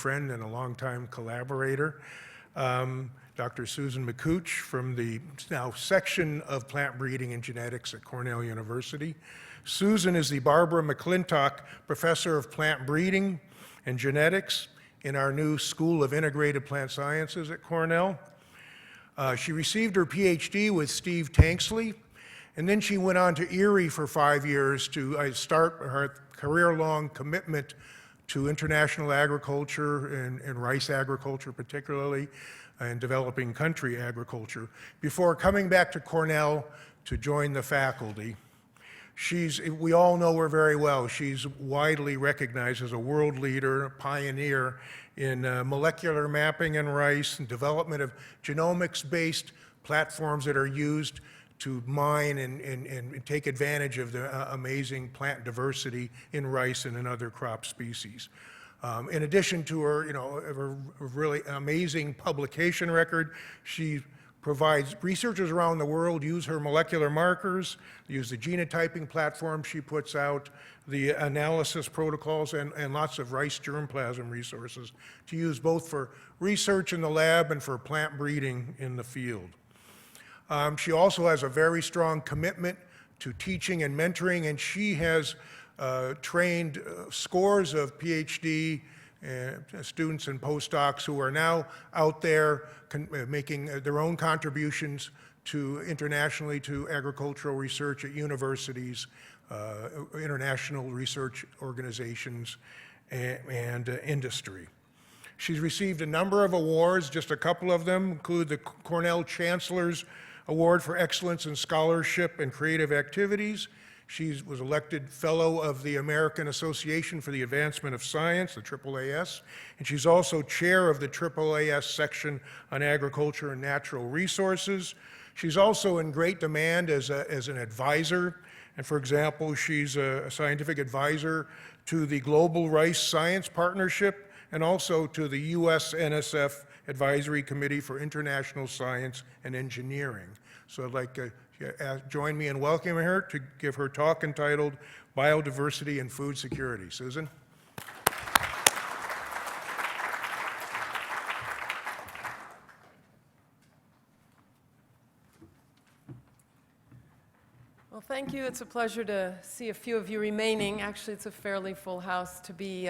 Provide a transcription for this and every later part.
friend and a longtime collaborator, Dr. Susan McCouch from the now section of plant breeding and genetics at Cornell University. Susan is the Barbara McClintock Professor of Plant Breeding and Genetics in our new School of Integrated Plant Sciences at Cornell. She received her PhD with Steve Tanksley, and then she went on to IRRI for 5 years to start her career-long commitment to international agriculture and rice agriculture particularly, and developing country agriculture, before coming back to Cornell to join the faculty. We all know her very well. She's widely recognized as a world leader, a pioneer in molecular mapping in rice and development of genomics-based platforms that are used to mine and take advantage of the amazing plant diversity in rice and in other crop species. In addition to her, her really amazing publication record, she provides researchers around the world use her molecular markers, use the genotyping platform she puts out, the analysis protocols, and lots of rice germplasm resources to use both for research in the lab and for plant breeding in the field. She also has a very strong commitment to teaching and mentoring, and she has trained scores of PhD students and postdocs who are now out there making their own contributions internationally to agricultural research at universities, international research organizations, and industry. She's received a number of awards. Just a couple of them include the Cornell Chancellor's Award for Excellence in Scholarship and Creative Activities. She was elected Fellow of the American Association for the Advancement of Science, the AAAS, and she's also chair of the AAAS Section on Agriculture and Natural Resources. She's also in great demand as an advisor, and for example, she's a scientific advisor to the Global Rice Science Partnership and also to the US NSF Advisory Committee for International Science and Engineering. So I'd like to join me in welcoming her to give her talk entitled Biodiversity and Food Security. Susan? Well, thank you. It's a pleasure to see a few of you remaining. Actually, it's a fairly full house to be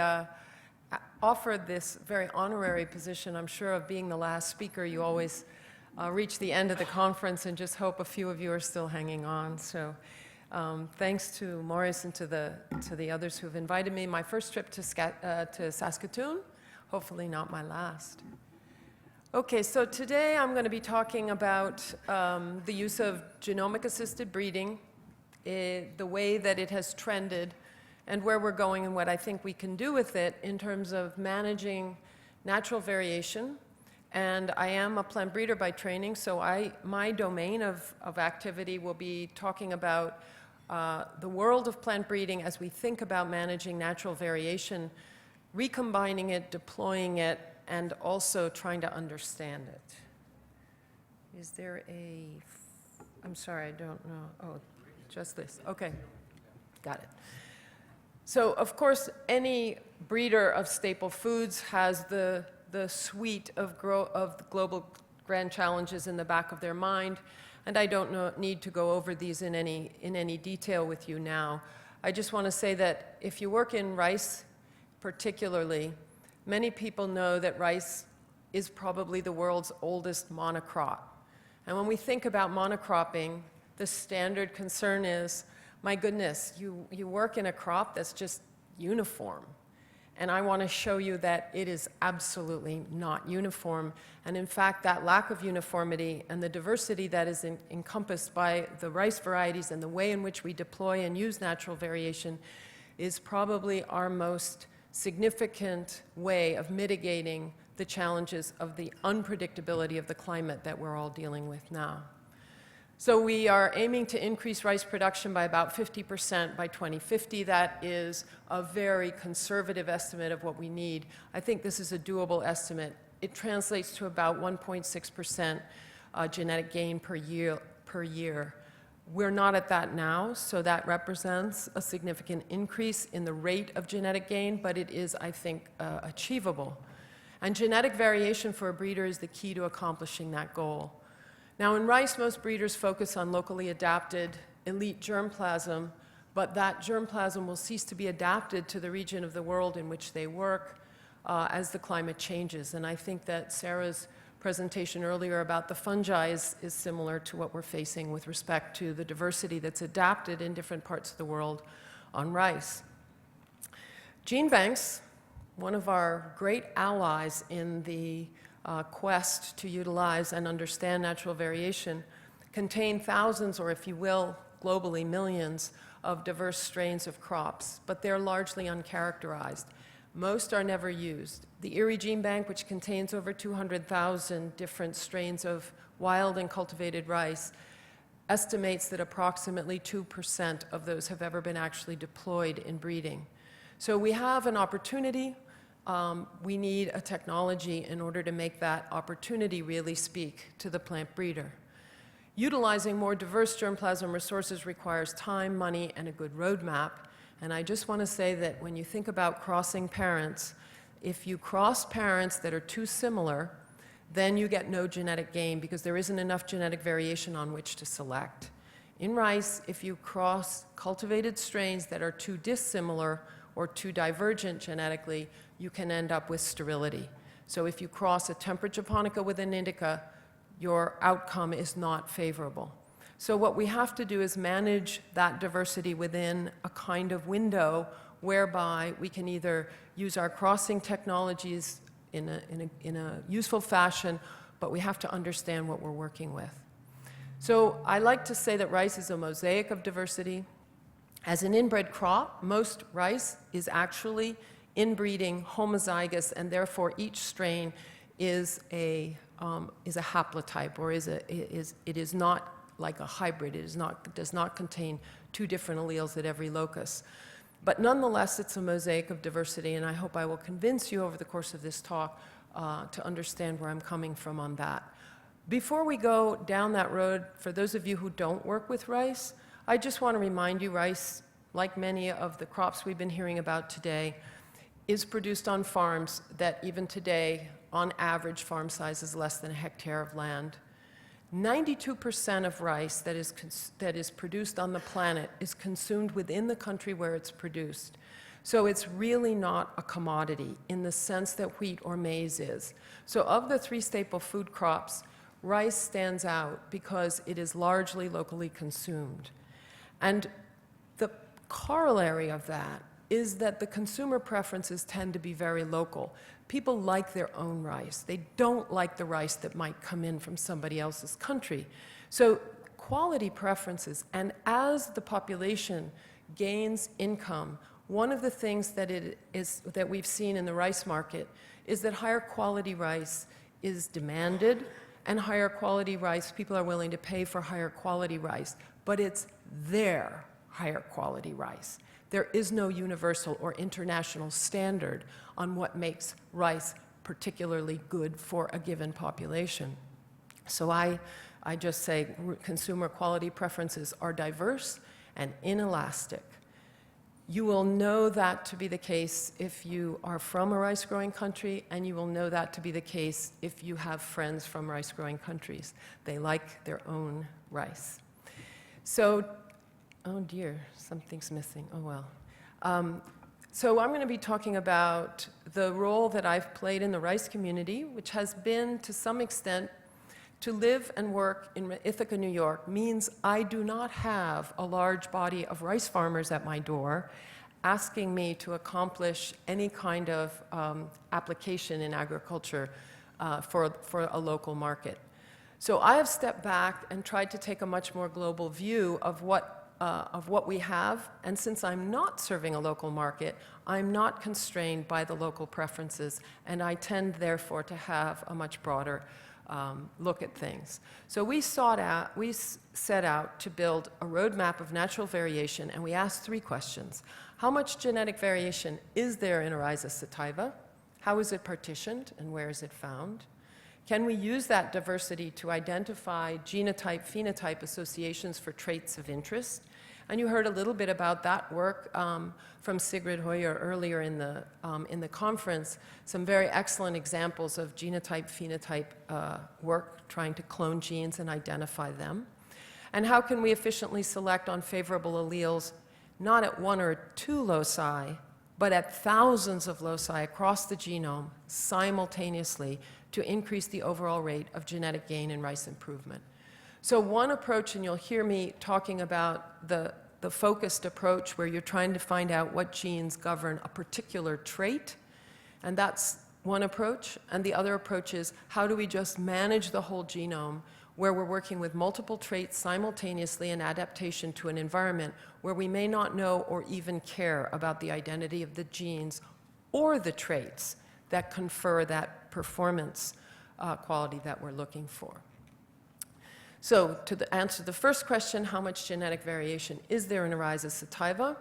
offered this very honorary position. I'm sure of being the last speaker, you always reach the end of the conference and just hope a few of you are still hanging on. So thanks to Maurice and to the others who have invited me. My first trip to Saskatoon, hopefully not my last. Okay, so today I'm going to be talking about the use of genomic-assisted breeding, the way that it has trended, and where we're going and what I think we can do with it in terms of managing natural variation. And I am a plant breeder by training, so my domain of activity will be talking about the world of plant breeding as we think about managing natural variation, recombining it, deploying it, and also trying to understand it. Is there I'm sorry, I don't know. Oh, just this. Okay, got it. So, of course, any breeder of staple foods has the suite of global grand challenges in the back of their mind, and I don't need to go over these in any detail with you now. I just want to say that if you work in rice particularly, many people know that rice is probably the world's oldest monocrop. And when we think about monocropping, the standard concern is, my goodness, you work in a crop that's just uniform. And I want to show you that it is absolutely not uniform. And in fact, that lack of uniformity and the diversity that is encompassed by the rice varieties and the way in which we deploy and use natural variation is probably our most significant way of mitigating the challenges of the unpredictability of the climate that we're all dealing with now. So we are aiming to increase rice production by about 50% by 2050. That is a very conservative estimate of what we need. I think this is a doable estimate. It translates to about 1.6% genetic gain per year. We're not at that now, so that represents a significant increase in the rate of genetic gain, but it is, I think, achievable. And genetic variation for a breeder is the key to accomplishing that goal. Now, in rice, most breeders focus on locally adapted elite germplasm, but that germplasm will cease to be adapted to the region of the world in which they work as the climate changes. And I think that Sarah's presentation earlier about the fungi is similar to what we're facing with respect to the diversity that's adapted in different parts of the world on rice. Gene banks, one of our great allies in the quest to utilize and understand natural variation, contain thousands, or if you will, globally millions of diverse strains of crops, but they're largely uncharacterized. Most are never used. The IRRI Gene Bank, which contains over 200,000 different strains of wild and cultivated rice, estimates that approximately 2% of those have ever been actually deployed in breeding. So we have an opportunity. We need a technology in order to make that opportunity really speak to the plant breeder. Utilizing more diverse germplasm resources requires time, money, and a good roadmap. And I just want to say that when you think about crossing parents, if you cross parents that are too similar, then you get no genetic gain because there isn't enough genetic variation on which to select. In rice, if you cross cultivated strains that are too dissimilar or too divergent genetically, you can end up with sterility. So if you cross a temperate japonica with an indica, your outcome is not favorable. So what we have to do is manage that diversity within a kind of window whereby we can either use our crossing technologies in a useful fashion, but we have to understand what we're working with. So I like to say that rice is a mosaic of diversity. As an inbred crop, most rice is actually inbreeding homozygous, and therefore each strain is a haplotype, or it is not like a hybrid. It does not contain two different alleles at every locus. But nonetheless, it's a mosaic of diversity, and I hope I will convince you over the course of this talk to understand where I'm coming from on that. Before we go down that road, for those of you who don't work with rice, I just want to remind you rice, like many of the crops we've been hearing about today, is produced on farms that even today, on average, farm size is less than a hectare of land. 92% of rice that is produced on the planet is consumed within the country where it's produced. So it's really not a commodity in the sense that wheat or maize is. So of the three staple food crops, rice stands out because it is largely locally consumed. And the corollary of that is that the consumer preferences tend to be very local. People like their own rice. They don't like the rice that might come in from somebody else's country. So quality preferences, and as the population gains income, one of the things that we've seen in the rice market is that higher quality rice is demanded, and higher quality rice, people are willing to pay for higher quality rice, but it's their higher quality rice. There is no universal or international standard on what makes rice particularly good for a given population. So I just say consumer quality preferences are diverse and inelastic. You will know that to be the case if you are from a rice-growing country, and you will know that to be the case if you have friends from rice-growing countries. They like their own rice. So, oh dear, something's missing. Oh well. So I'm going to be talking about the role that I've played in the rice community, which has been, to some extent, to live and work in Ithaca, New York, means I do not have a large body of rice farmers at my door asking me to accomplish any kind of application in agriculture for a local market. So I have stepped back and tried to take a much more global view of what we have, and since I'm not serving a local market, I'm not constrained by the local preferences, and I tend, therefore, to have a much broader look at things. So we set out to build a roadmap of natural variation, and we asked three questions. How much genetic variation is there in Oryza sativa? How is it partitioned, and where is it found? Can we use that diversity to identify genotype-phenotype associations for traits of interest? And you heard a little bit about that work from Sigrid Hoyer earlier in the conference, some very excellent examples of genotype-phenotype work trying to clone genes and identify them. And how can we efficiently select on favorable alleles, not at one or two loci, but at thousands of loci across the genome simultaneously to increase the overall rate of genetic gain and rice improvement. So one approach, and you'll hear me talking about the focused approach where you're trying to find out what genes govern a particular trait, and that's one approach. And the other approach is how do we just manage the whole genome where we're working with multiple traits simultaneously in adaptation to an environment where we may not know or even care about the identity of the genes or the traits that confer that performance quality that we're looking for. So to answer the first question, how much genetic variation is there in IRRI's sativa?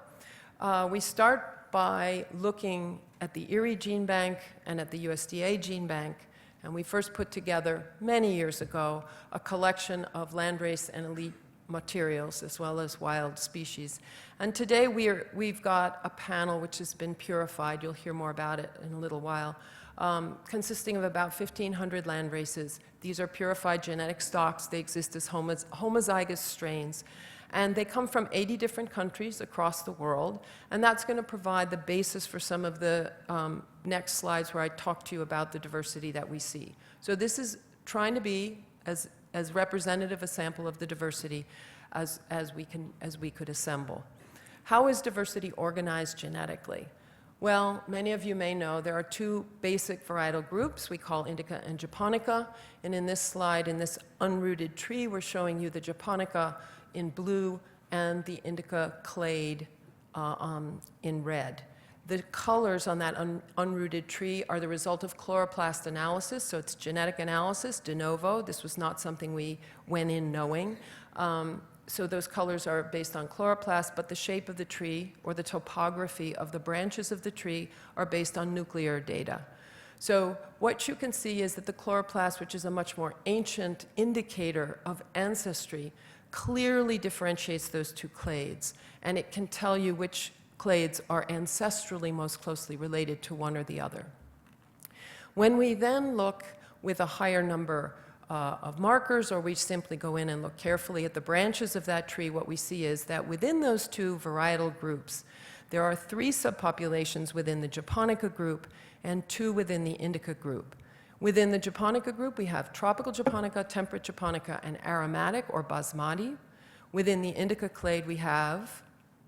We start by looking at the IRRI gene bank and at the USDA gene bank. And we first put together, many years ago, a collection of landrace and elite materials as well as wild species. And today we've got a panel which has been purified. You'll hear more about it in a little while, consisting of about 1,500 landraces. These are purified genetic stocks. They exist as homozygous strains. And they come from 80 different countries across the world. And that's going to provide the basis for some of the next slides where I talk to you about the diversity that we see. So this is trying to be as representative a sample of the diversity as we could assemble. How is diversity organized genetically? Well, many of you may know there are two basic varietal groups we call Indica and Japonica. And in this slide, in this unrooted tree, we're showing you the Japonica in blue and the Indica clade in red. The colors on that unrooted tree are the result of chloroplast analysis, so it's genetic analysis, de novo. This was not something we went in knowing. So those colors are based on chloroplast, but the shape of the tree or the topography of the branches of the tree are based on nuclear data. So what you can see is that the chloroplast, which is a much more ancient indicator of ancestry, clearly differentiates those two clades, and it can tell you which clades are ancestrally most closely related to one or the other. When we then look with a higher number of markers, or we simply go in and look carefully at the branches of that tree, what we see is that within those two varietal groups, there are 3 subpopulations within the Japonica group and 2 within the Indica group. Within the Japonica group, we have tropical Japonica, temperate Japonica, and aromatic or basmati. Within the Indica clade, we have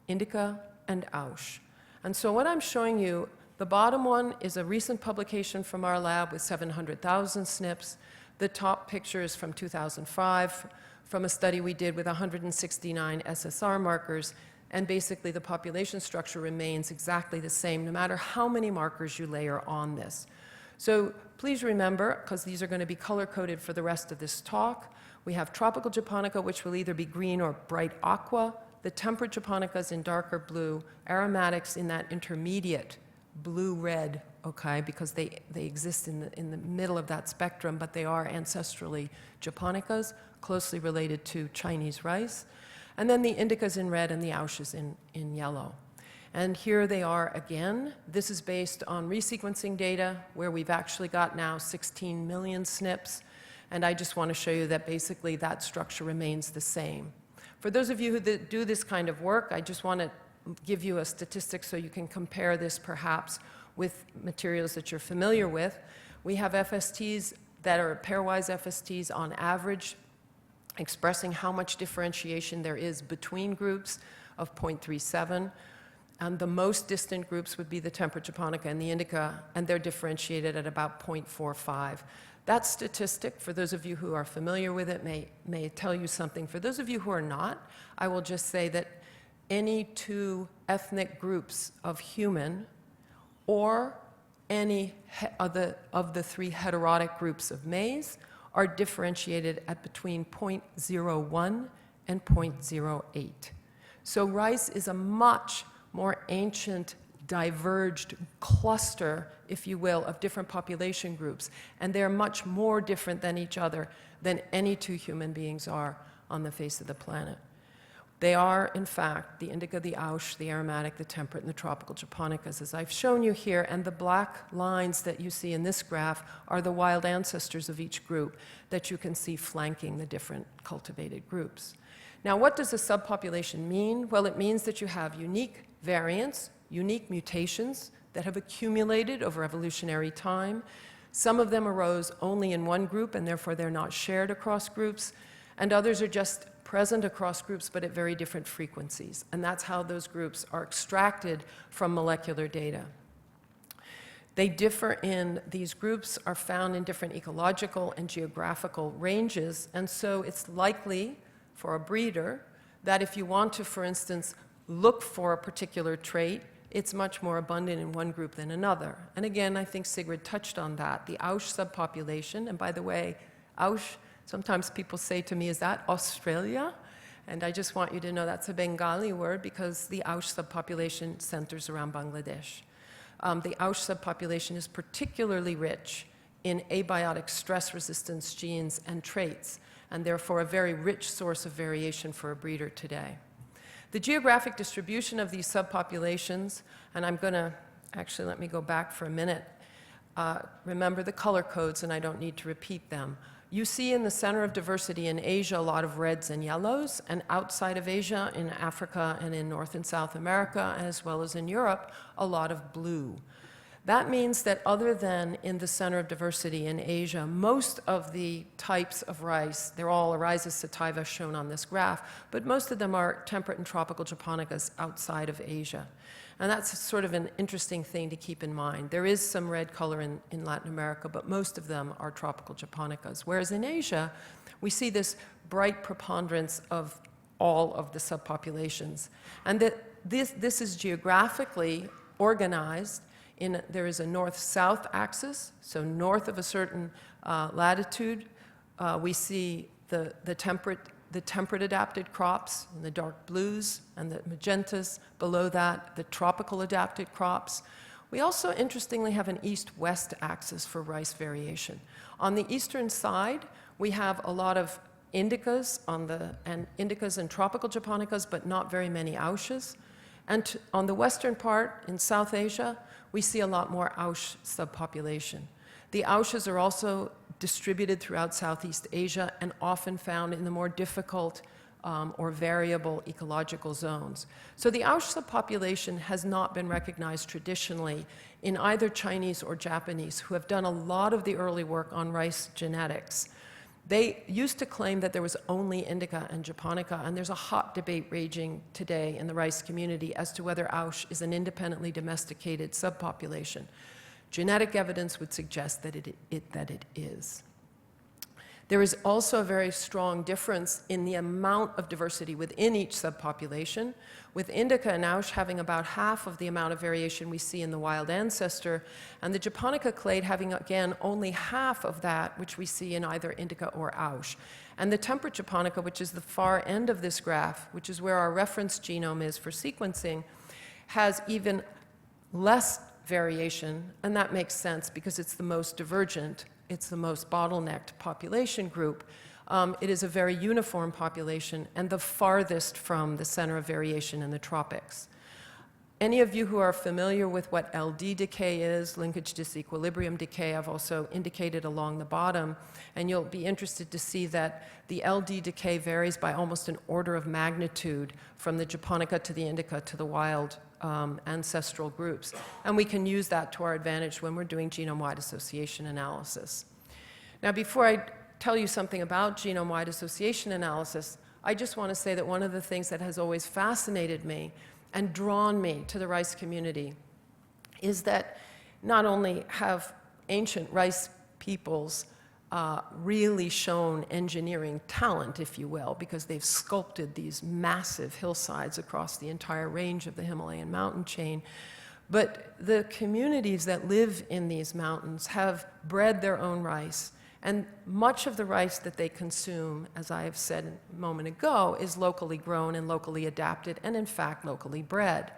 Indica and Ausch. And so what I'm showing you, the bottom one is a recent publication from our lab with 700,000 SNPs. The top picture is from 2005, from a study we did with 169 SSR markers. And basically, the population structure remains exactly the same, no matter how many markers you layer on this. So please remember, because these are going to be color-coded for the rest of this talk, we have tropical Japonica, which will either be green or bright aqua. The temperate Japonicas in darker blue, aromatics in that intermediate blue-red, okay, because they exist in the middle of that spectrum, but they are ancestrally Japonicas, closely related to Chinese rice. And then the Indicas in red and the Ausches in yellow. And here they are again. This is based on resequencing data, where we've actually got now 16 million SNPs. And I just want to show you that basically that structure remains the same. For those of you who do this kind of work, I just want to give you a statistic so you can compare this perhaps with materials that you're familiar with. We have FSTs that are pairwise FSTs on average, expressing how much differentiation there is between groups of 0.37. And the most distant groups would be the temperate Japonica and the Indica, and they're differentiated at about 0.45. That statistic, for those of you who are familiar with it, may tell you something. For those of you who are not, I will just say that any 2 ethnic groups of human or any of the 3 heterotic groups of maize are differentiated at between 0.01 and 0.08. So rice is a much more ancient, diverged cluster, if you will, of different population groups. And they're much more different than each other than any 2 human beings are on the face of the planet. They are, in fact, the indica, the Ausch, the aromatic, the temperate, and the tropical japonicas, as I've shown you here. And the black lines that you see in this graph are the wild ancestors of each group that you can see flanking the different cultivated groups. Now, what does a subpopulation mean? Well, it means that you have unique variants, unique mutations that have accumulated over evolutionary time. Some of them arose only in one group, and therefore they're not shared across groups, and others are just present across groups but at very different frequencies. And that's how those groups are extracted from molecular data. They differ in, these groups are found in different ecological and geographical ranges, and so it's likely for a breeder that if you want to, for instance, look for a particular trait, it's much more abundant in one group than another. And again, I think Sigrid touched on that. The Ausch subpopulation, and by the way, Ausch, sometimes people say to me, is that Australia? And I just want you to know that's a Bengali word because the Ausch subpopulation centers around Bangladesh. The Ausch subpopulation is particularly rich in abiotic stress resistance genes and traits, and therefore a very rich source of variation for a breeder today. The geographic distribution of these subpopulations, and I'm going to, actually let me go back for a minute. Remember the color codes, and I don't need to repeat them. You see in the center of diversity in Asia a lot of reds and yellows, and outside of Asia, in Africa and in North and South America, as well as in Europe, a lot of blue. That means that other than in the center of diversity in Asia, most of the types of rice, they're all Oryzis sativa shown on this graph, but most of them are temperate and tropical japonicas outside of Asia. And that's sort of an interesting thing to keep in mind. There is some red color in Latin America, but most of them are tropical japonicas. Whereas in Asia, we see this bright preponderance of all of the subpopulations. And that this is geographically organized. There is a north-south axis, so north of a certain latitude, we see the temperate adapted crops in the dark blues and the magentas. Below that, the tropical adapted crops. We also, interestingly, have an east-west axis for rice variation. On the eastern side, we have a lot of indicas indicas and tropical japonicas, but not very many Ausches. And on the western part, in South Asia, we see a lot more Ausch subpopulation. The Ausches are also distributed throughout Southeast Asia and often found in the more difficult or variable ecological zones. So the Ausch subpopulation has not been recognized traditionally in either Chinese or Japanese, who have done a lot of the early work on rice genetics. They used to claim that there was only indica and japonica, and there's a hot debate raging today in the rice community as to whether Ausch is an independently domesticated subpopulation. Genetic evidence would suggest that it is. There is also a very strong difference in the amount of diversity within each subpopulation, with indica and Ausch having about half of the amount of variation we see in the wild ancestor, and the japonica clade having, again, only half of that which we see in either indica or Ausch. And the temperate japonica, which is the far end of this graph, which is where our reference genome is for sequencing, has even less variation, and that makes sense because it's the most divergent. It's the most bottlenecked population group. It is a very uniform population and the farthest from the center of variation in the tropics. Any of you who are familiar with what LD decay is, linkage disequilibrium decay, I've also indicated along the bottom, and you'll be interested to see that the LD decay varies by almost an order of magnitude from the japonica to the indica to the wild ancestral groups. And we can use that to our advantage when we're doing genome-wide association analysis. Now, before I tell you something about genome-wide association analysis, I just want to say that one of the things that has always fascinated me and drawn me to the rice community is that not only have ancient rice peoples really shown engineering talent, if you will, because they've sculpted these massive hillsides across the entire range of the Himalayan mountain chain. But the communities that live in these mountains have bred their own rice. And much of the rice that they consume, as I have said a moment ago, is locally grown and locally adapted, and in fact, locally bred.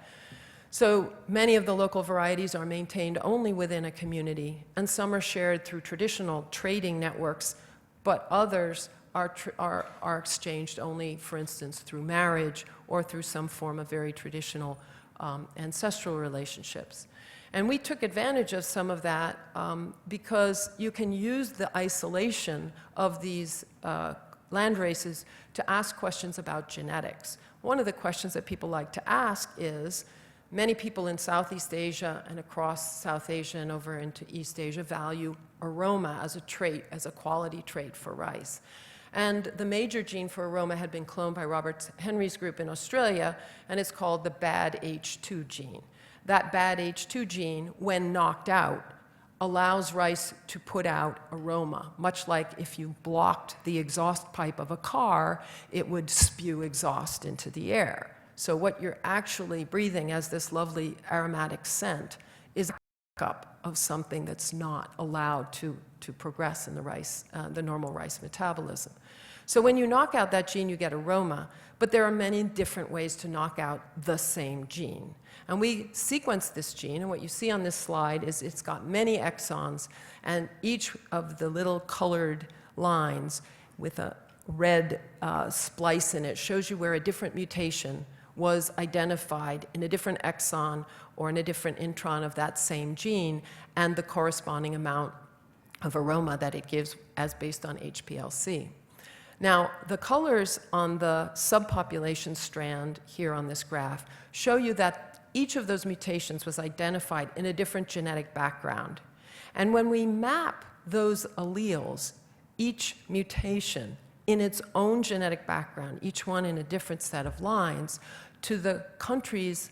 So many of the local varieties are maintained only within a community, and some are shared through traditional trading networks, but others are exchanged only, for instance, through marriage or through some form of very traditional ancestral relationships. And we took advantage of some of that because you can use the isolation of these land races to ask questions about genetics. One of the questions that people like to ask is, many people in Southeast Asia and across South Asia and over into East Asia value aroma as a trait, as a quality trait for rice. And the major gene for aroma had been cloned by Robert Henry's group in Australia, and it's called the bad H2 gene. That bad H2 gene, when knocked out, allows rice to put out aroma, much like if you blocked the exhaust pipe of a car, it would spew exhaust into the air. So what you're actually breathing as this lovely aromatic scent is a backup of something that's not allowed to progress in the rice, the normal rice metabolism. So when you knock out that gene, you get aroma, but there are many different ways to knock out the same gene. And we sequenced this gene, and what you see on this slide is it's got many exons, and each of the little colored lines with a red splice in it shows you where a different mutation was identified in a different exon or in a different intron of that same gene, and the corresponding amount of aroma that it gives as based on HPLC. Now, the colors on the subpopulation strand here on this graph show you that each of those mutations was identified in a different genetic background. And when we map those alleles, each mutation in its own genetic background, each one in a different set of lines, to the countries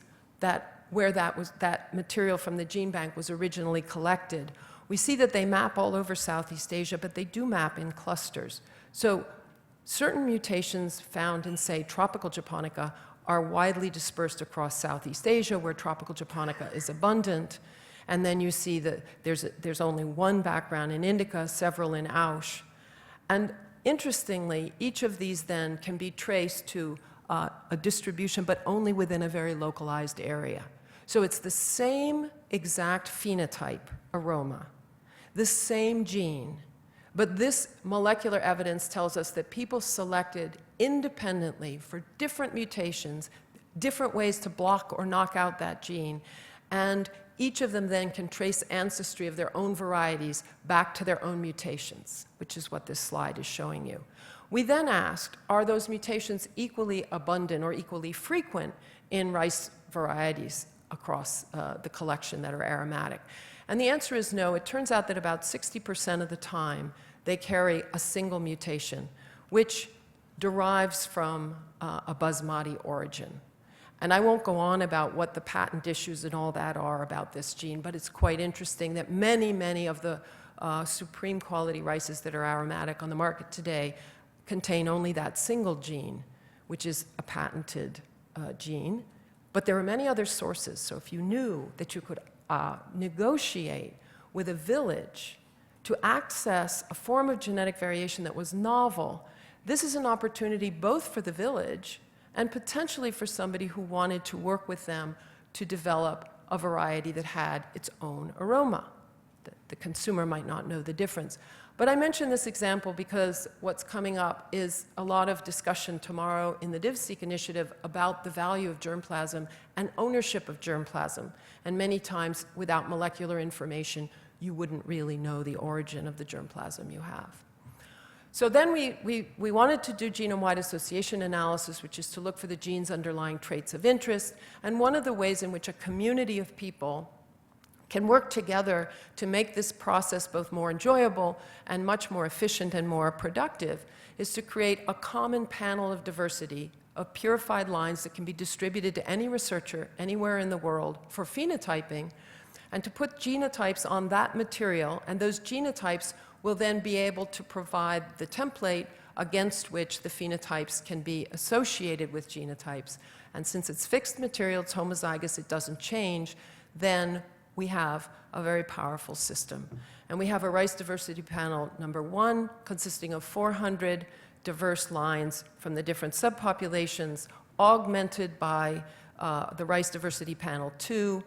where that material from the gene bank was originally collected, we see that they map all over Southeast Asia, but they do map in clusters. So certain mutations found in, say, tropical japonica are widely dispersed across Southeast Asia, where tropical japonica is abundant. And then you see that there's only one background in indica, several in Ausch. And interestingly, each of these then can be traced to a distribution, but only within a very localized area. So it's the same exact phenotype, aroma, the same gene, but this molecular evidence tells us that people selected independently for different mutations, different ways to block or knock out that gene, and each of them then can trace ancestry of their own varieties back to their own mutations, which is what this slide is showing you. We then asked, are those mutations equally abundant or equally frequent in rice varieties across the collection that are aromatic? And the answer is no. It turns out that about 60% of the time they carry a single mutation, which derives from a basmati origin. And I won't go on about what the patent issues and all that are about this gene, but it's quite interesting that many of the supreme quality rices that are aromatic on the market today contain only that single gene, which is a patented gene. But there are many other sources. So if you knew that you could negotiate with a village to access a form of genetic variation that was novel, this is an opportunity both for the village and potentially for somebody who wanted to work with them to develop a variety that had its own aroma. The consumer might not know the difference. But I mention this example because what's coming up is a lot of discussion tomorrow in the DivSeq initiative about the value of germplasm and ownership of germplasm. And many times, without molecular information, you wouldn't really know the origin of the germplasm you have. So then we wanted to do genome-wide association analysis, which is to look for the genes underlying traits of interest. And one of the ways in which a community of people can work together to make this process both more enjoyable and much more efficient and more productive is to create a common panel of diversity of purified lines that can be distributed to any researcher anywhere in the world for phenotyping, and to put genotypes on that material, and those genotypes will then be able to provide the template against which the phenotypes can be associated with genotypes. And since it's fixed material, it's homozygous, it doesn't change, then we have a very powerful system. And we have a rice diversity panel number 1, consisting of 400 diverse lines from the different subpopulations, augmented by the rice diversity panel 2.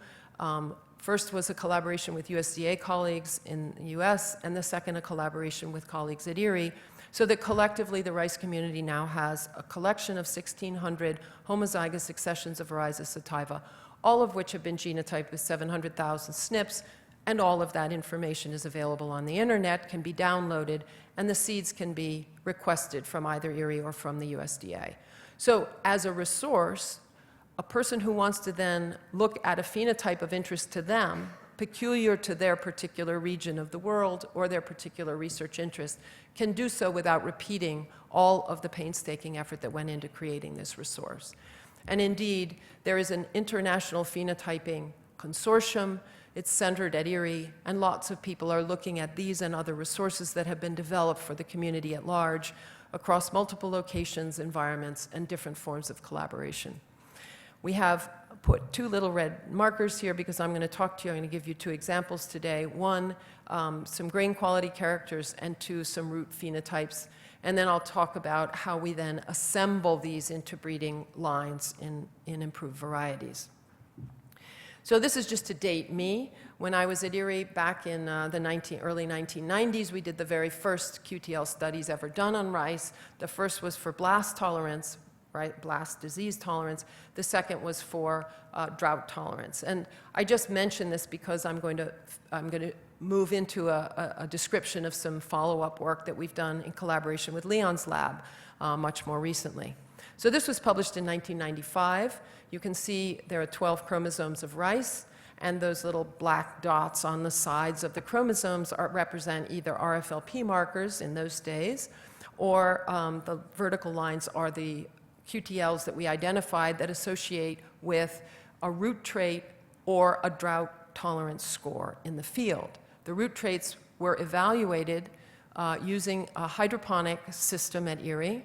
First was a collaboration with USDA colleagues in the US, and the second a collaboration with colleagues at IRRI. So that collectively the rice community now has a collection of 1,600 homozygous successions of Rhiza sativa, all of which have been genotyped with 700,000 SNPs, and all of that information is available on the internet, can be downloaded, and the seeds can be requested from either IRRI or from the USDA. So as a resource, a person who wants to then look at a phenotype of interest to them, peculiar to their particular region of the world or their particular research interest, can do so without repeating all of the painstaking effort that went into creating this resource. And indeed, there is an international phenotyping consortium. It's centered at IRRI, and lots of people are looking at these and other resources that have been developed for the community at large across multiple locations, environments, and different forms of collaboration. We have put two little red markers here because I'm going to talk to you. I'm going to give you two examples today. One, some grain quality characters, and two, some root phenotypes. And then I'll talk about how we then assemble these into breeding lines in improved varieties. So this is just to date me. When I was at IRRI back in the early 1990s, we did the very first QTL studies ever done on rice. The first was for blast tolerance, right, blast disease tolerance. The second was for drought tolerance. And I just mention this because I'm going to move into a description of some follow-up work that we've done in collaboration with Leon's lab much more recently. So this was published in 1995. You can see there are 12 chromosomes of rice, and those little black dots on the sides of the chromosomes represent either RFLP markers in those days, or the vertical lines are the QTLs that we identified that associate with a root trait or a drought tolerance score in the field. The root traits were evaluated using a hydroponic system at IRRI.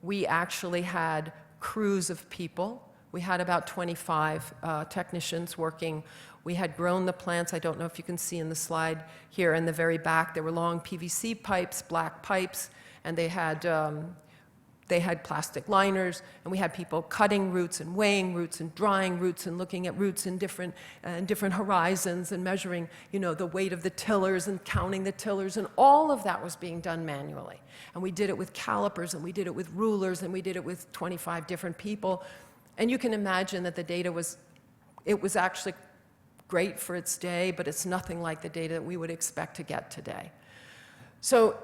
We actually had crews of people. We had about 25 technicians working. We had grown the plants. I don't know if you can see in the slide here in the very back, there were long PVC pipes, black pipes, and they had plastic liners, and we had people cutting roots and weighing roots and drying roots and looking at roots in different horizons and measuring, the weight of the tillers and counting the tillers, and all of that was being done manually. And we did it with calipers, and we did it with rulers, and we did it with 25 different people. And you can imagine that the data was actually great for its day, but it's nothing like the data that we would expect to get today. So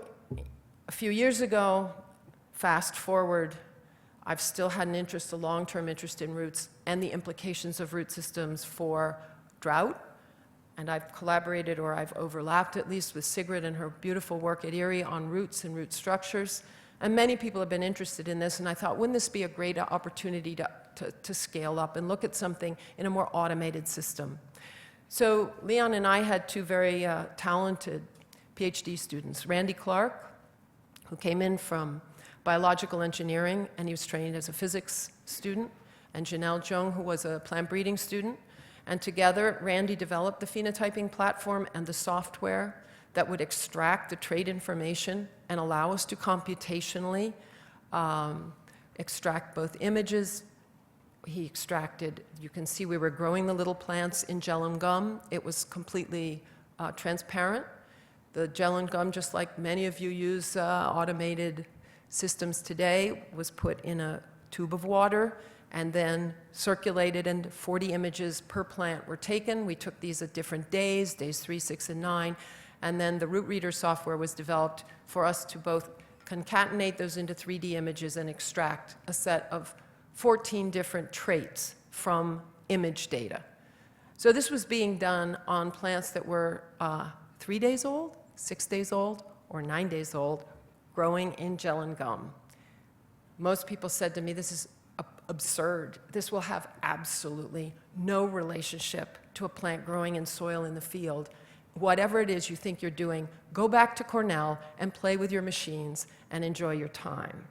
a few years ago, fast forward, I've still had an interest, a long-term interest in roots and the implications of root systems for drought. And I've collaborated, or I've overlapped at least, with Sigrid and her beautiful work at IRRI on roots and root structures. And many people have been interested in this, and I thought, wouldn't this be a great opportunity to scale up and look at something in a more automated system? So Leon and I had two very talented PhD students, Randy Clark, who came in from biological engineering, and he was trained as a physics student, and Janelle Jung, who was a plant breeding student. And together, Randy developed the phenotyping platform and the software that would extract the trait information and allow us to computationally extract both images. He extracted, you can see we were growing the little plants in gel and gum. It was completely transparent. The gel and gum, just like many of you use automated systems today, was put in a tube of water and then circulated, and 40 images per plant were taken. We took these at different days 3, 6, and 9, and then the root reader software was developed for us to both concatenate those into 3D images and extract a set of 14 different traits from image data. So this was being done on plants that were 3 days old, 6 days old, or 9 days old, growing in gel and gum. Most people said to me, this is absurd. This will have absolutely no relationship to a plant growing in soil in the field. Whatever it is you think you're doing, go back to Cornell and play with your machines and enjoy your time.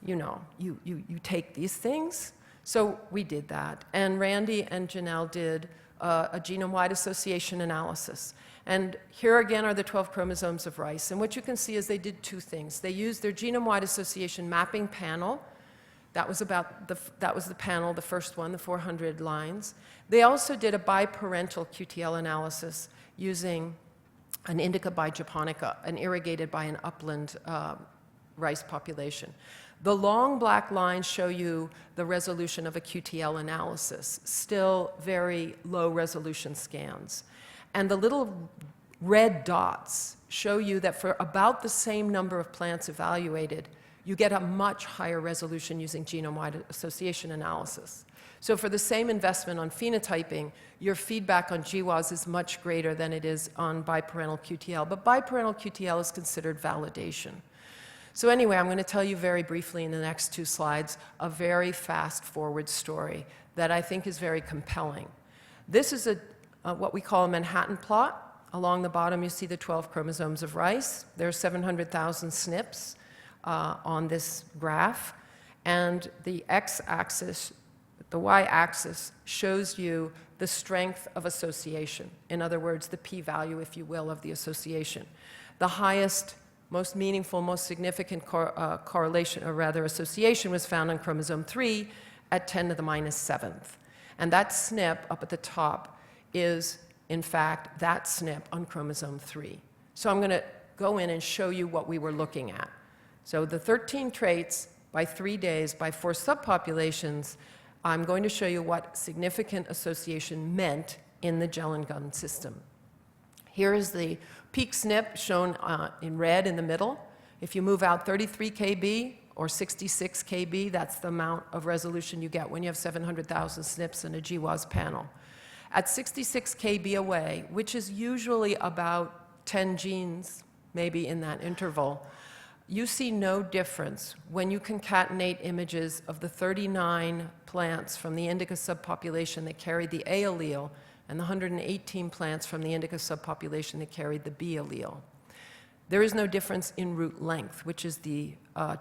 You take these things. So we did that. And Randy and Janelle did a genome-wide association analysis. And here again are the 12 chromosomes of rice. And what you can see is they did two things. They used their genome-wide association mapping panel. That was the panel, the first one, the 400 lines. They also did a biparental QTL analysis using an indica by japonica, and irrigated by an upland rice population. The long black lines show you the resolution of a QTL analysis, still very low resolution scans. And the little red dots show you that for about the same number of plants evaluated, you get a much higher resolution using genome-wide association analysis. So for the same investment on phenotyping, your feedback on GWAS is much greater than it is on biparental QTL. But biparental QTL is considered validation. So anyway, I'm going to tell you very briefly in the next 2 slides a very fast-forward story that I think is very compelling. This is what we call a Manhattan plot. Along the bottom, you see the 12 chromosomes of rice. There are 700,000 SNPs on this graph. And the x-axis, the y-axis, shows you the strength of association. In other words, the p-value, if you will, of the association. The highest, most meaningful, most significant correlation, or rather association, was found on chromosome 3 at 10 to the minus 7th. And that SNP up at the top is, in fact, that SNP on chromosome 3. So I'm going to go in and show you what we were looking at. So the 13 traits by 3 days by 4 subpopulations, I'm going to show you what significant association meant in the gel and gum system. Here is the peak SNP shown in red in the middle. If you move out 33 kb or 66 kb, that's the amount of resolution you get when you have 700,000 SNPs in a GWAS panel. At 66 kb away, which is usually about 10 genes, maybe in that interval, you see no difference when you concatenate images of the 39 plants from the indica subpopulation that carried the A allele and the 118 plants from the indica subpopulation that carried the B allele. There is no difference in root length, which is the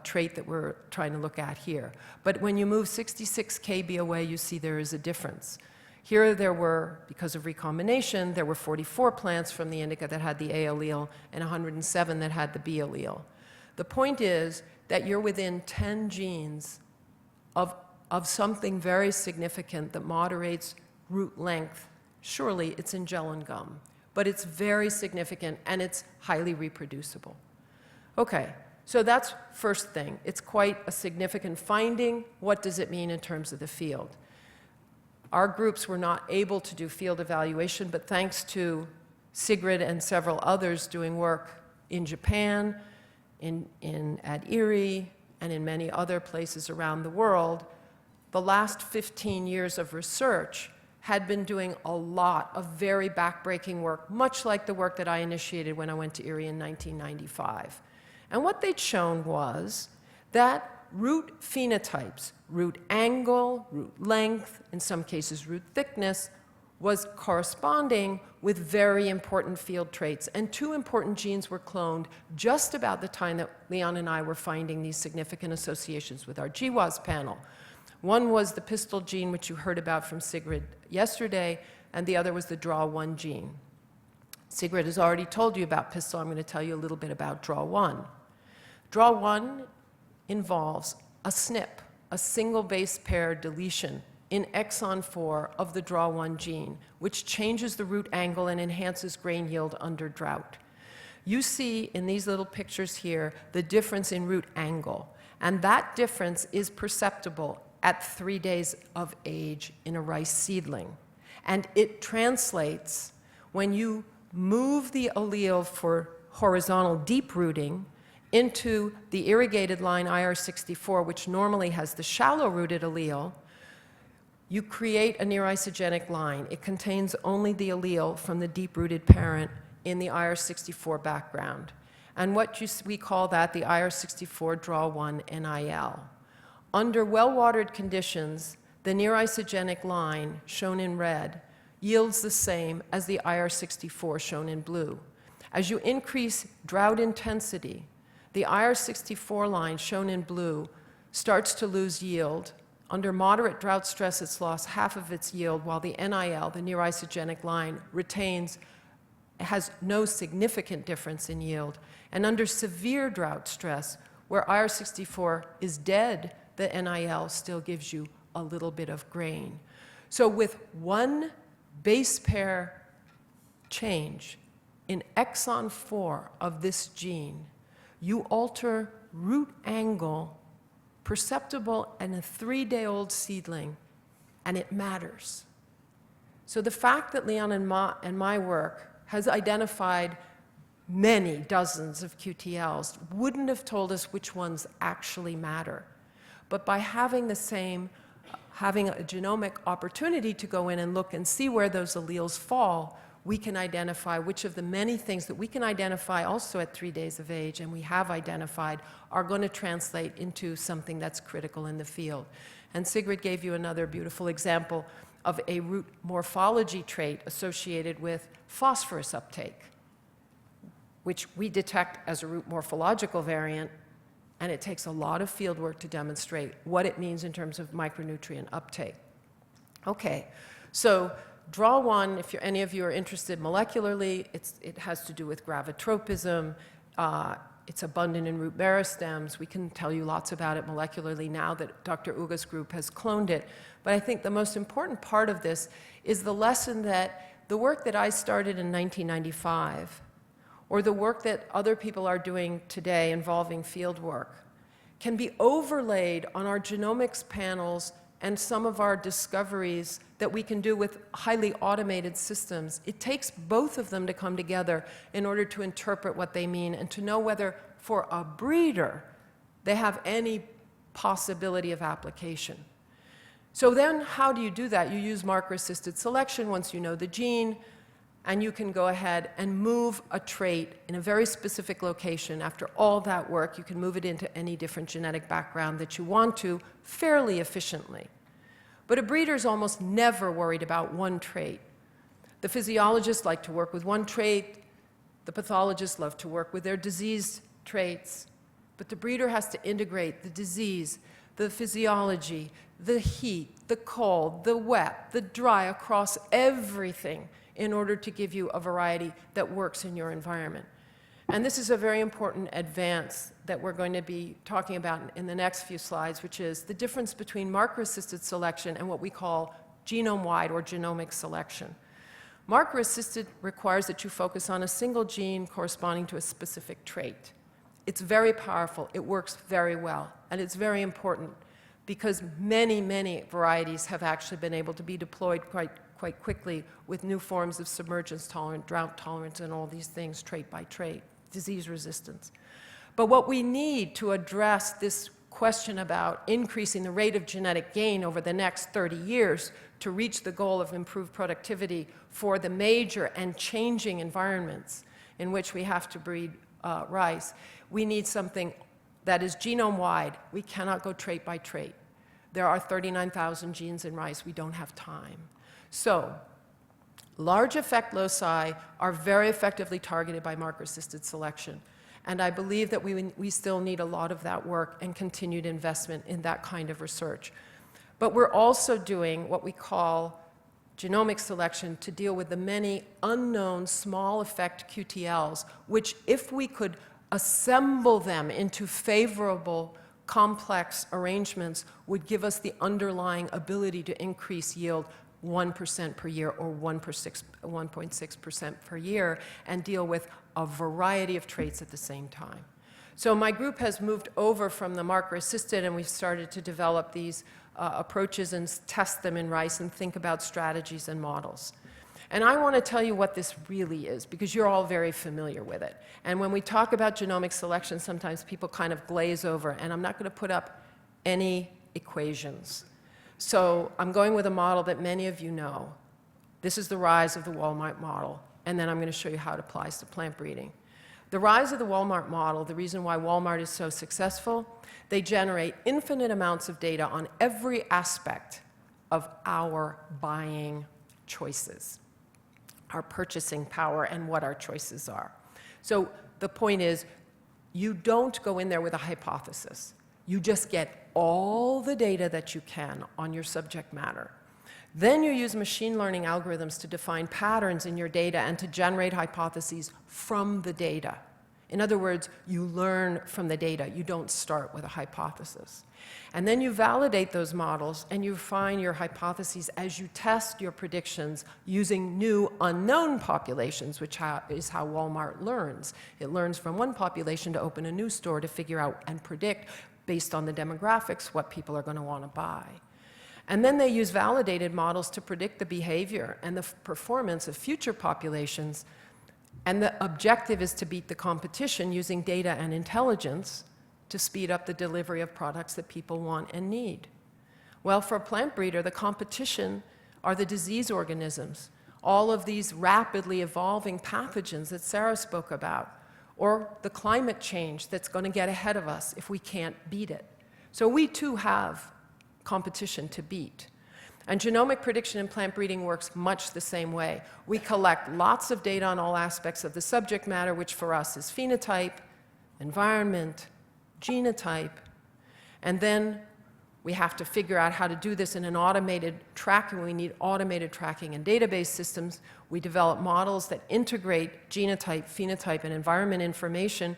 trait that we're trying to look at here. But when you move 66 kb away, you see there is a difference. Here there were, because of recombination, there were 44 plants from the indica that had the A allele and 107 that had the B allele. The point is that you're within 10 genes of something very significant that moderates root length. Surely it's in gel and gum, but it's very significant and it's highly reproducible. Okay, so that's first thing. It's quite a significant finding. What does it mean in terms of the field? Our groups were not able to do field evaluation, but thanks to Sigrid and several others doing work in Japan, at IRRI, and in many other places around the world, the last 15 years of research had been doing a lot of very backbreaking work, much like the work that I initiated when I went to IRRI in 1995. And what they'd shown was that root phenotypes, root angle, root length, in some cases root thickness, was corresponding with very important field traits. And 2 important genes were cloned just about the time that Leon and I were finding these significant associations with our GWAS panel. One was the pistil gene, which you heard about from Sigrid yesterday, and the other was the DRAW1 gene. Sigrid has already told you about pistil. I'm going to tell you a little bit about DRAW1. DRAW1 involves a SNP, a single base pair deletion, in exon 4 of the DRAW1 gene, which changes the root angle and enhances grain yield under drought. You see in these little pictures here the difference in root angle, and that difference is perceptible at 3 days of age in a rice seedling. And it translates when you move the allele for horizontal deep rooting into the irrigated line IR64, which normally has the shallow rooted allele, you create a near-isogenic line. It contains only the allele from the deep-rooted parent in the IR64 background. And we call that the IR64 DRAW1 NIL. Under well-watered conditions, the near-isogenic line, shown in red, yields the same as the IR64, shown in blue. As you increase drought intensity, the IR64 line, shown in blue, starts to lose yield. Under moderate drought stress, it's lost half of its yield, while the NIL, the near-isogenic line, has no significant difference in yield. And under severe drought stress, where IR64 is dead, the NIL still gives you a little bit of grain. So with one base pair change in exon 4 of this gene, you alter root angle perceptible in a 3-day-old seedling, and it matters. So the fact that Leon and my work has identified many dozens of QTLs wouldn't have told us which ones actually matter. But by having having a genomic opportunity to go in and look and see where those alleles fall, we can identify which of the many things that we can identify also at 3 days of age, and we have identified, are going to translate into something that's critical in the field. And Sigrid gave you another beautiful example of a root morphology trait associated with phosphorus uptake, which we detect as a root morphological variant, and it takes a lot of field work to demonstrate what it means in terms of micronutrient uptake. Okay, so draw one, if any of you are interested molecularly, it has to do with gravitropism. It's abundant in root meristems. We can tell you lots about it molecularly now that Dr. Uga's group has cloned it. But I think the most important part of this is the lesson that the work that I started in 1995, or the work that other people are doing today involving field work, can be overlaid on our genomics panels and some of our discoveries that we can do with highly automated systems. It takes both of them to come together in order to interpret what they mean and to know whether, for a breeder, they have any possibility of application. So then how do you do that? You use marker-assisted selection once you know the gene, and you can go ahead and move a trait in a very specific location. After all that work, you can move it into any different genetic background that you want to fairly efficiently. But a breeder is almost never worried about one trait. The physiologists like to work with one trait. The pathologists love to work with their diseased traits. But the breeder has to integrate the disease, the physiology, the heat, the cold, the wet, the dry, across everything in order to give you a variety that works in your environment. And this is a very important advance that we're going to be talking about in the next few slides, which is the difference between marker-assisted selection and what we call genome-wide or genomic selection. Marker-assisted requires that you focus on a single gene corresponding to a specific trait. It's very powerful, it works very well, and it's very important because many, many varieties have actually been able to be deployed quite quickly with new forms of submergence tolerant, drought tolerance, and all these things, trait by trait, disease resistance. But what we need to address this question about increasing the rate of genetic gain over the next 30 years to reach the goal of improved productivity for the major and changing environments in which we have to breed rice, we need something that is genome-wide. We cannot go trait by trait. There are 39,000 genes in rice. We don't have time. So, large effect loci are very effectively targeted by marker-assisted selection. And I believe that we still need a lot of that work and continued investment in that kind of research. But we're also doing what we call genomic selection to deal with the many unknown small effect QTLs, which if we could assemble them into favorable complex arrangements would give us the underlying ability to increase yield 1% per year or 1.6% per year and deal with a variety of traits at the same time. So my group has moved over from the marker-assisted, and we've started to develop these approaches and test them in rice and think about strategies and models. And I want to tell you what this really is, because you're all very familiar with it. And when we talk about genomic selection, sometimes people kind of glaze over, and I'm not going to put up any equations. So I'm going with a model that many of you know. This is the rise of the Walmart model, and then I'm going to show you how it applies to plant breeding. The rise of the Walmart model, the reason why Walmart is so successful, they generate infinite amounts of data on every aspect of our buying choices, our purchasing power, and what our choices are. So the point is, you don't go in there with a hypothesis. You just get all the data that you can on your subject matter. Then you use machine learning algorithms to define patterns in your data and to generate hypotheses from the data. In other words, you learn from the data. You don't start with a hypothesis. And then you validate those models and you refine your hypotheses as you test your predictions using new unknown populations, which is how Walmart learns. It learns from one population to open a new store to figure out and predict, based on the demographics, what people are going to want to buy. And then they use validated models to predict the behavior and the performance of future populations. And the objective is to beat the competition using data and intelligence to speed up the delivery of products that people want and need. Well, for a plant breeder, the competition are the disease organisms, all of these rapidly evolving pathogens that Sarah spoke about, or the climate change that's going to get ahead of us if we can't beat it. So we too have competition to beat. And genomic prediction in plant breeding works much the same way. We collect lots of data on all aspects of the subject matter, which for us is phenotype, environment, genotype, and then we have to figure out how to do this in an automated tracking. We need automated tracking and database systems. We develop models that integrate genotype, phenotype, and environment information,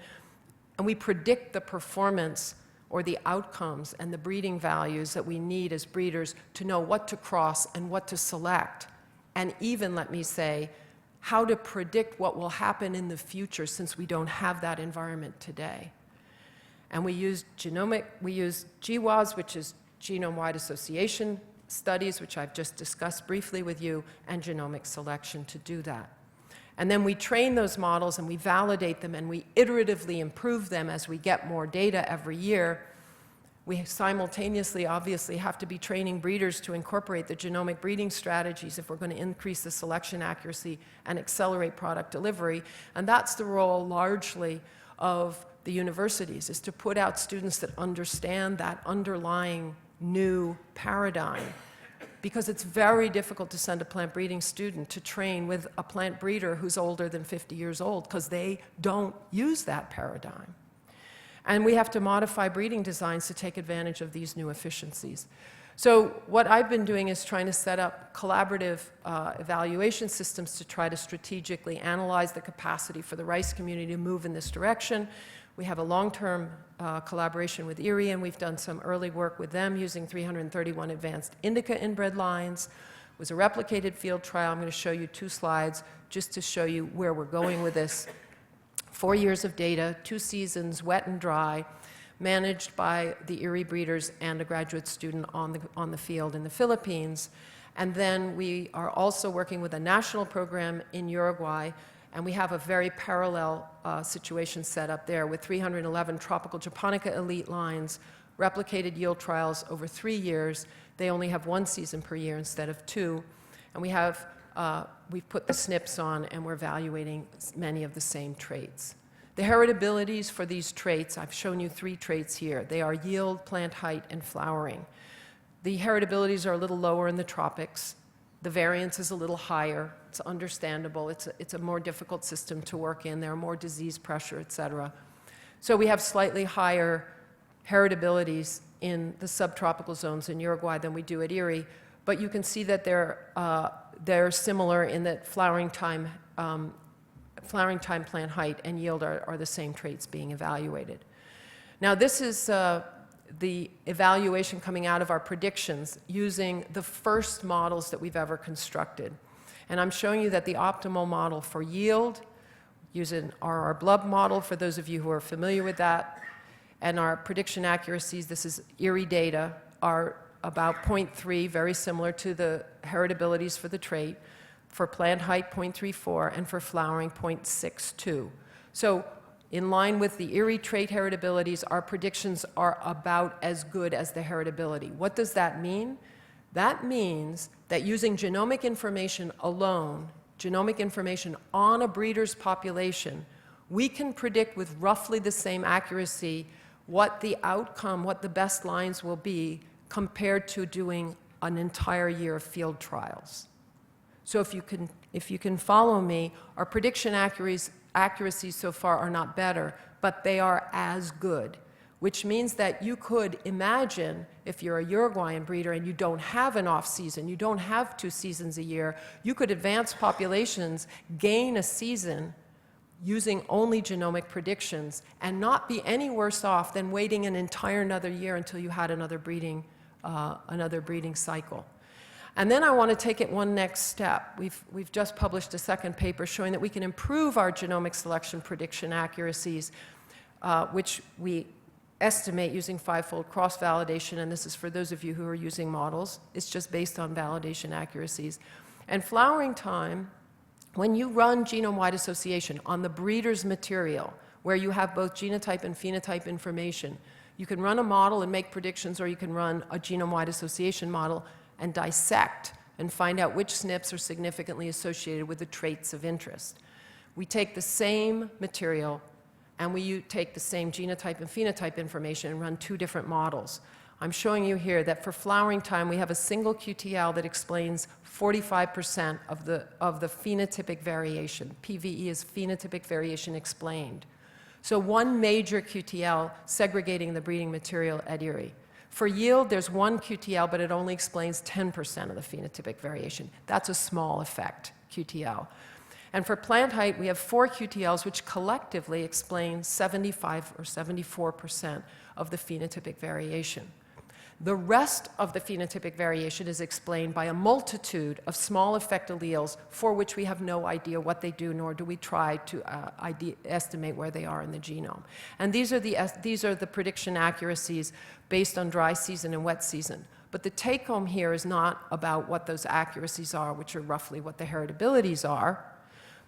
and we predict the performance or the outcomes and the breeding values that we need as breeders to know what to cross and what to select, and even, let me say, how to predict what will happen in the future since we don't have that environment today. And we use GWAS, which is genome-wide association studies, which I've just discussed briefly with you, and genomic selection to do that. And then we train those models and we validate them and we iteratively improve them as we get more data every year. We simultaneously, obviously, have to be training breeders to incorporate the genomic breeding strategies if we're going to increase the selection accuracy and accelerate product delivery. And that's the role largely of the universities, is to put out students that understand that underlying new paradigm. Because it's very difficult to send a plant breeding student to train with a plant breeder who's older than 50 years old, because they don't use that paradigm. And we have to modify breeding designs to take advantage of these new efficiencies. So what I've been doing is trying to set up collaborative evaluation systems to try to strategically analyze the capacity for the rice community to move in this direction. We have a long-term collaboration with IRRI, and we've done some early work with them using 331 advanced indica inbred lines. It was a replicated field trial. I'm going to show you 2 slides just to show you where we're going with this. 4 years of data, 2 seasons, wet and dry, managed by the IRRI breeders and a graduate student on the field in the Philippines. And then we are also working with a national program in Uruguay, and we have a very parallel situation set up there with 311 tropical japonica elite lines, replicated yield trials over 3 years. They only have 1 season per year instead of 2. And we've put the SNPs on, and we're evaluating many of the same traits. The heritabilities for these traits, I've shown you 3 traits here. They are yield, plant height, and flowering. The heritabilities are a little lower in the tropics. The variance is a little higher. It's understandable. It's a more difficult system to work in. There are more disease pressure, et cetera. So we have slightly higher heritabilities in the subtropical zones in Uruguay than we do at IRRI, but you can see that they're similar in that flowering time, plant height, and yield are the same traits being evaluated. Now this is the evaluation coming out of our predictions using the first models that we've ever constructed. And I'm showing you that the optimal model for yield, using our Blub model for those of you who are familiar with that, and our prediction accuracies, this is IRRI data, are about 0.3, very similar to the heritabilities for the trait, for plant height 0.34, and for flowering 0.62. So in line with the IRRI trait heritabilities, our predictions are about as good as the heritability. What does that mean? That means that using genomic information alone, genomic information on a breeder's population, we can predict with roughly the same accuracy what the outcome, what the best lines will be compared to doing an entire year of field trials. So if you can follow me, our prediction accuracies so far are not better, but they are as good, which means that you could imagine, if you're a Uruguayan breeder and you don't have an off season, you don't have 2 seasons a year, you could advance populations, gain a season, using only genomic predictions and not be any worse off than waiting an entire another year until you had another breeding cycle. And then I want to take it one next step. We've just published a second paper showing that we can improve our genomic selection prediction accuracies, which we estimate using five-fold cross-validation, and this is for those of you who are using models. It's just based on validation accuracies. And flowering time, when you run genome-wide association on the breeder's material, where you have both genotype and phenotype information, you can run a model and make predictions, or you can run a genome-wide association model and dissect and find out which SNPs are significantly associated with the traits of interest. We take the same material and we take the same genotype and phenotype information and run two different models. I'm showing you here that for flowering time, we have a single QTL that explains 45% of the phenotypic variation. PVE is phenotypic variation explained. So one major QTL segregating the breeding material at IRRI. For yield, there's one QTL, but it only explains 10% of the phenotypic variation. That's a small effect QTL. And for plant height, we have 4 QTLs, which collectively explain 75 or 74% of the phenotypic variation. The rest of the phenotypic variation is explained by a multitude of small effect alleles for which we have no idea what they do, nor do we try to estimate where they are in the genome. And these are the prediction accuracies based on dry season and wet season. But the take-home here is not about what those accuracies are, which are roughly what the heritabilities are,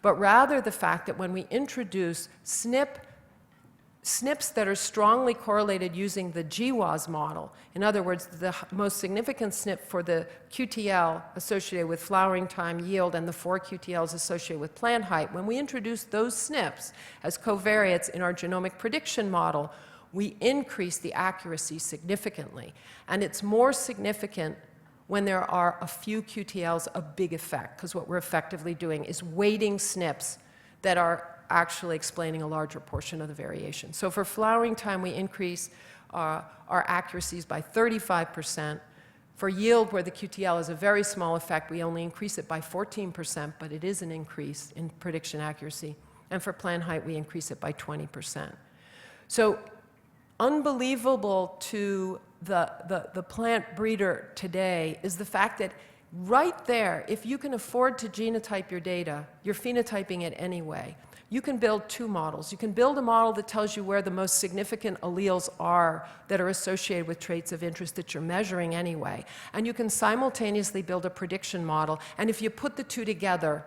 but rather the fact that when we introduce SNPs that are strongly correlated using the GWAS model, in other words, the most significant SNP for the QTL associated with flowering time, yield, and the 4 QTLs associated with plant height, when we introduce those SNPs as covariates in our genomic prediction model, we increase the accuracy significantly. And it's more significant when there are a few QTLs of big effect, because what we're effectively doing is weighting SNPs that are actually explaining a larger portion of the variation. So for flowering time, we increase our accuracies by 35%. For yield, where the QTL is a very small effect, we only increase it by 14%, but it is an increase in prediction accuracy. And for plant height, we increase it by 20%. So unbelievable to the plant breeder today is the fact that right there, if you can afford to genotype your data, you're phenotyping it anyway. You can build 2 models. You can build a model that tells you where the most significant alleles are that are associated with traits of interest that you're measuring anyway. And you can simultaneously build a prediction model. And if you put the 2 together,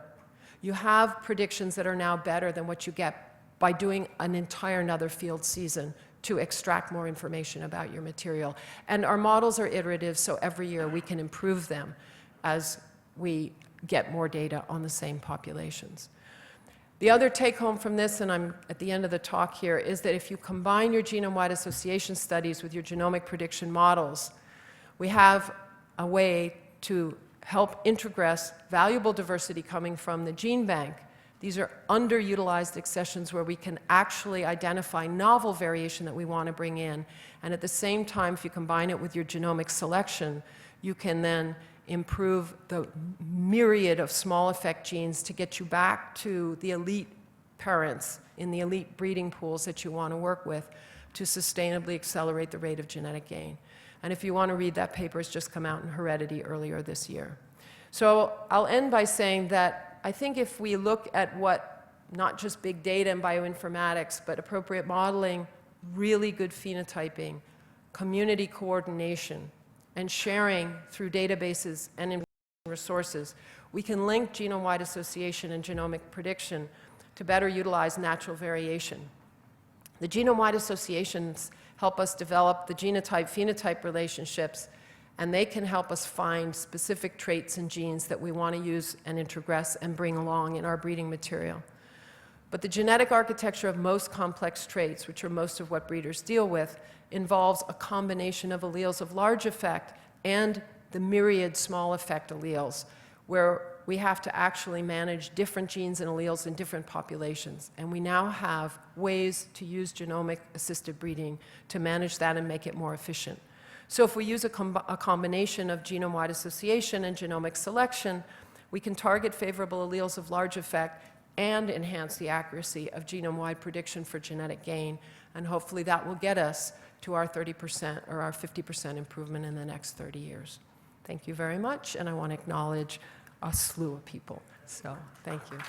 you have predictions that are now better than what you get by doing an entire another field season to extract more information about your material. And our models are iterative, so every year we can improve them as we get more data on the same populations. The other take-home from this, and I'm at the end of the talk here, is that if you combine your genome-wide association studies with your genomic prediction models, we have a way to help integrate valuable diversity coming from the gene bank. These are underutilized accessions where we can actually identify novel variation that we want to bring in. And at the same time, if you combine it with your genomic selection, you can then improve the myriad of small effect genes to get you back to the elite parents in the elite breeding pools that you want to work with to sustainably accelerate the rate of genetic gain. And if you want to read that paper, it's just come out in Heredity earlier this year. So I'll end by saying that I think if we look at what not just big data and bioinformatics, but appropriate modeling, really good phenotyping, community coordination, and sharing through databases and resources, we can link genome-wide association and genomic prediction to better utilize natural variation. The genome-wide associations help us develop the genotype-phenotype relationships, and they can help us find specific traits and genes that we want to use and introgress and bring along in our breeding material. But the genetic architecture of most complex traits, which are most of what breeders deal with, involves a combination of alleles of large effect and the myriad small effect alleles, where we have to actually manage different genes and alleles in different populations. And we now have ways to use genomic-assisted breeding to manage that and make it more efficient. So if we use a combination of genome-wide association and genomic selection, we can target favorable alleles of large effect and enhance the accuracy of genome-wide prediction for genetic gain. And hopefully that will get us to our 30% or our 50% improvement in the next 30 years. Thank you very much, and I want to acknowledge a slew of people. So, thank you.